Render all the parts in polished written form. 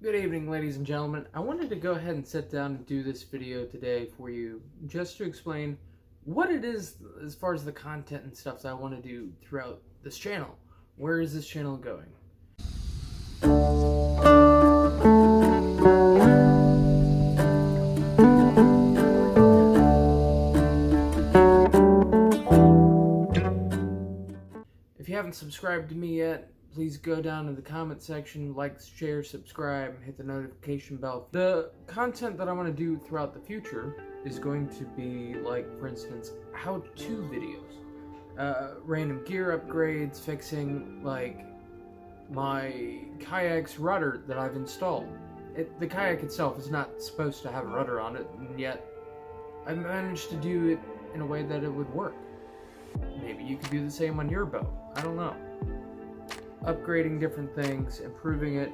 Good evening, ladies and gentlemen. I wanted to go ahead and sit down and do this video today for you just to explain what it is as far as the content and stuff that I want to do throughout this channel. Where is this channel going? If you haven't subscribed to me yet, please go down to the comment section, like, share, subscribe, and hit the notification bell. The content that I want to do throughout the future is going to be like, for instance, how-to videos. Random gear upgrades, fixing, like, my kayak's rudder that I've installed. The kayak itself is not supposed to have a rudder on it, and yet I managed to do it in a way that it would work. Maybe you could do the same on your boat. I don't know. Upgrading different things, improving it.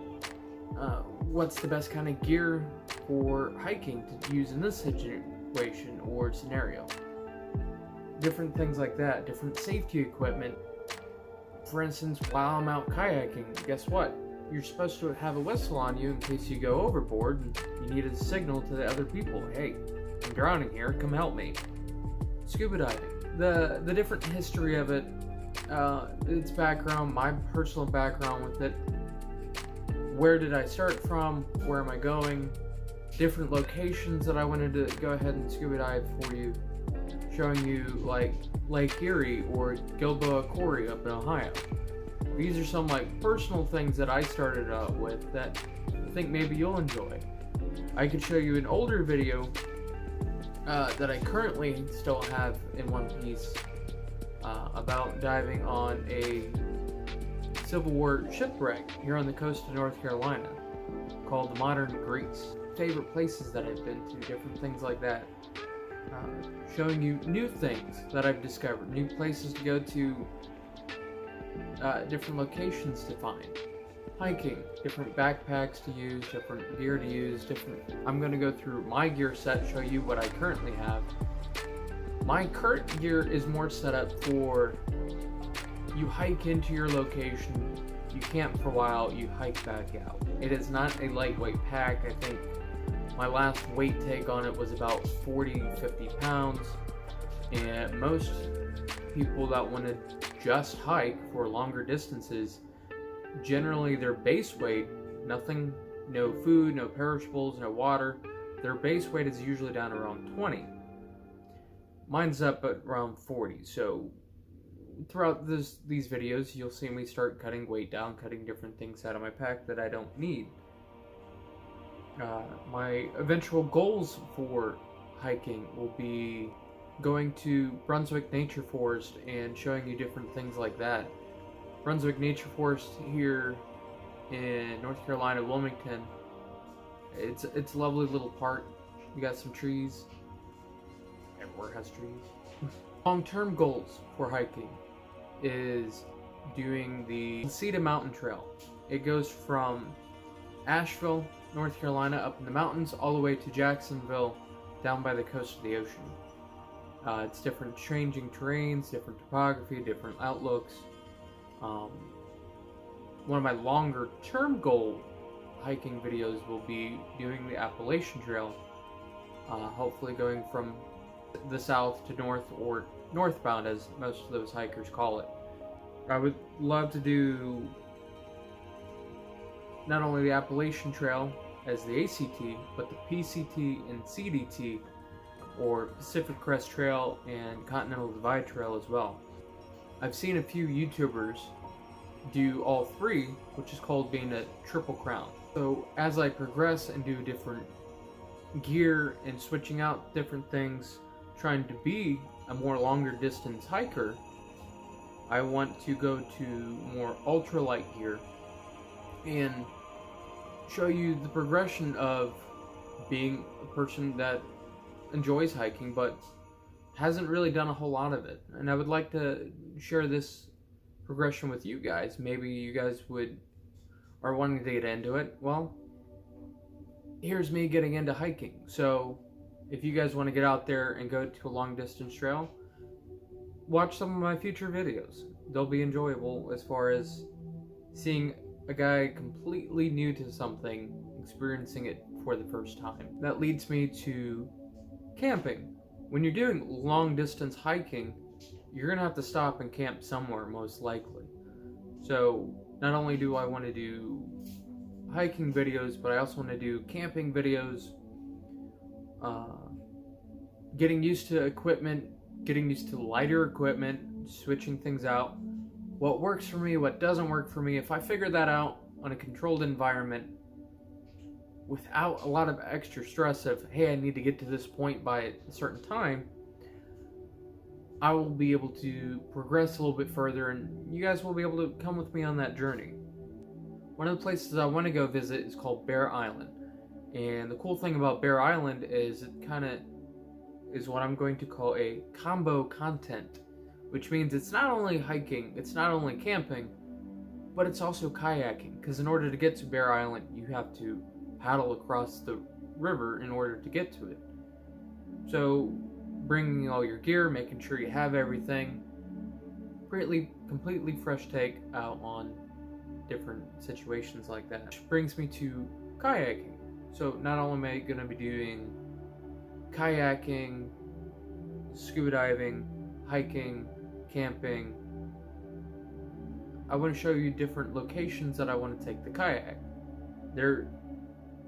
What's the best kind of gear for hiking to use in this situation or scenario? Different things like that. Different safety equipment. For instance, while I'm out kayaking, guess what? You're supposed to have a whistle on you in case you go overboard and you need a signal to the other people. Hey, I'm drowning here, come help me. Scuba diving. The different history of it, its background, my personal background with it, where did I start from, where am I going, different locations that I wanted to go ahead and scuba dive for you, showing you like Lake Erie or Gilboa Quarry up in Ohio. These are some like personal things that I started out with that I think maybe you'll enjoy. I could show you an older video that I currently still have in one piece about diving on a Civil War shipwreck here on the coast of North Carolina called the Modern Greece. Favorite places that I've been to, different things like that. Showing you new things that I've discovered, new places to go to, different locations to find. Hiking, different backpacks to use, different gear to use, I'm going to go through my gear set, show you what I currently have. My current gear is more set up for you hike into your location, you camp for a while, you hike back out. It is not a lightweight pack. I think my last weight take on it was about 40-50 pounds, and most people that want to just hike for longer distances, generally their base weight, nothing, no food, no perishables, no water, their base weight is usually down around 20. Mine's up at around 40, so throughout these videos you'll see me start cutting weight down, cutting different things out of my pack that I don't need. My eventual goals for hiking will be going to Brunswick Nature Forest and showing you different things like that. Brunswick Nature Forest here in North Carolina, Wilmington. It's a lovely little park. You got some trees. Everywhere has trees. Long-term goals for hiking is doing the Cedar Mountain Trail. It goes from Asheville, North Carolina, up in the mountains, all the way to Jacksonville, down by the coast of the ocean. It's different changing terrains, different topography, different outlooks. One of my longer term goal hiking videos will be doing the Appalachian Trail, hopefully going from the south to north, or northbound as most of those hikers call it. I would love to do not only the Appalachian Trail as the ACT, but the PCT and CDT, or Pacific Crest Trail and Continental Divide Trail as well. I've seen a few YouTubers do all three, which is called being a triple crown. So as I progress and do different gear and switching out different things, trying to be a more longer distance hiker, I want to go to more ultralight gear and show you the progression of being a person that enjoys hiking but hasn't really done a whole lot of it. And I would like to share this progression with you guys. Maybe you guys are wanting to get into it. Well, here's me getting into hiking. So if you guys want to get out there and go to a long distance trail, watch some of my future videos. They'll be enjoyable as far as seeing a guy completely new to something experiencing it for the first time. That leads me to camping. When you're doing long distance hiking, you're gonna have to stop and camp somewhere, most likely. So not only do I want to do hiking videos, but I also want to do camping videos, getting used to equipment, getting used to lighter equipment, switching things out, what works for me, what doesn't work for me. If I figure that out on a controlled environment without a lot of extra stress of, hey, I need to get to this point by a certain time, I will be able to progress a little bit further, and you guys will be able to come with me on that journey. One of the places I want to go visit is called Bear Island. And the cool thing about Bear Island is it kind of is what I'm going to call a combo content, which means it's not only hiking, it's not only camping, but it's also kayaking. Because in order to get to Bear Island, you have to paddle across the river in order to get to it. So bringing all your gear, making sure you have everything, completely fresh take out on different situations like that. Which brings me to kayaking. So not only am I going to be doing kayaking, scuba diving, hiking, camping, I want to show you different locations that I want to take the kayak. They're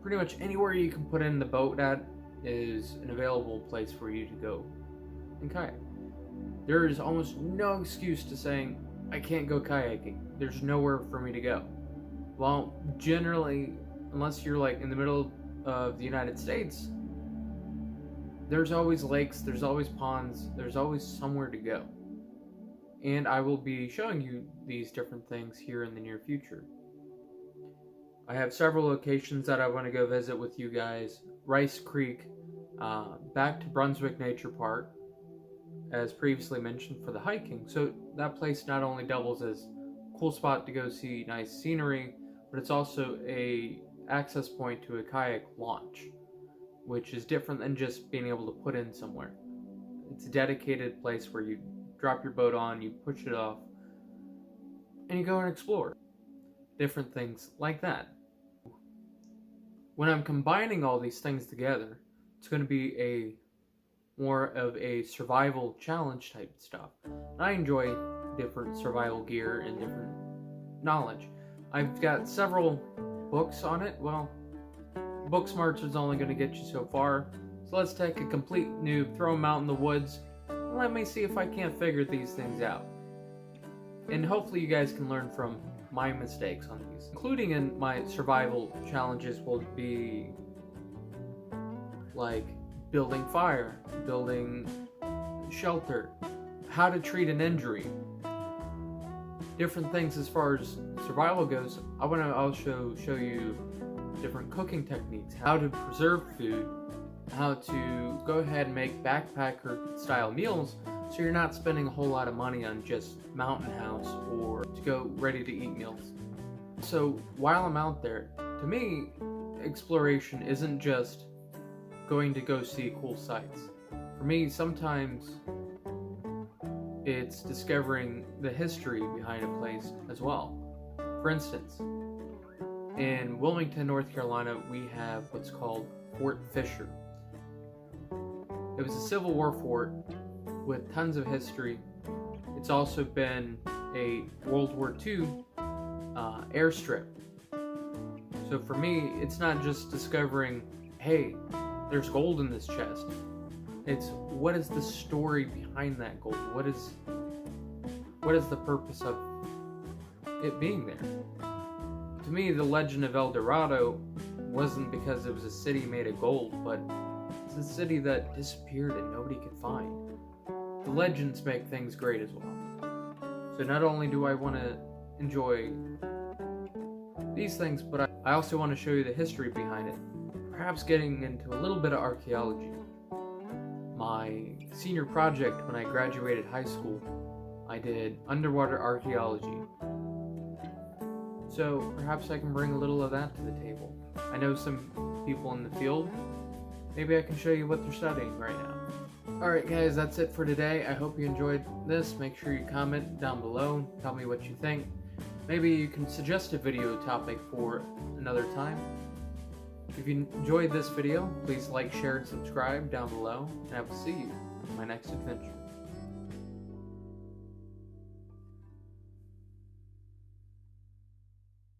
pretty much anywhere you can put in the boat at is an available place for you to go and kayak. There is almost no excuse to saying, I can't go kayaking. There's nowhere for me to go. Well, generally, unless you're like in the middle of the United States, there's always lakes, there's always ponds, there's always somewhere to go. And I will be showing you these different things here in the near future. I have several locations that I want to go visit with you guys. Rice Creek, back to Brunswick Nature Park, as previously mentioned, for the hiking. So that place not only doubles as a cool spot to go see nice scenery, but it's also a access point to a kayak launch, which is different than just being able to put in somewhere. It's a dedicated place where you drop your boat on, you push it off, and you go and explore. Different things like that. When I'm combining all these things together, it's going to be a more of a survival challenge type stuff. I enjoy different survival gear and different knowledge. I've got several books on it. Well, Booksmarts is only going to get you so far. So let's take a complete noob, throw him out in the woods, and let me see if I can't figure these things out. And hopefully you guys can learn from my mistakes on these. Including in my survival challenges will be like building fire, building shelter, how to treat an injury, different things as far as survival goes. I want to also show you different cooking techniques, how to preserve food, how to go ahead and make backpacker style meals so you're not spending a whole lot of money on just Mountain House or to go ready to eat meals. So while I'm out there, to me, exploration isn't just going to go see cool sights. For me, sometimes it's discovering the history behind a place as well. For instance, in Wilmington, North Carolina, we have what's called Fort Fisher. It was a Civil War fort with tons of history. It's also been a World War II airstrip. So for me, it's not just discovering, hey, there's gold in this chest. It's what is the story behind that gold? What is the purpose of it being there? To me, the legend of El Dorado wasn't because it was a city made of gold, but it's a city that disappeared and nobody could find. The legends make things great as well. So not only do I want to enjoy these things, but I also want to show you the history behind it. Perhaps getting into a little bit of archaeology. My senior project when I graduated high school, I did underwater archaeology. So perhaps I can bring a little of that to the table. I know some people in the field. Maybe I can show you what they're studying right now. Alright guys, that's it for today. I hope you enjoyed this. Make sure you comment down below. Tell me what you think. Maybe you can suggest a video topic for another time. If you enjoyed this video, please like, share, and subscribe down below, and I will see you in my next adventure.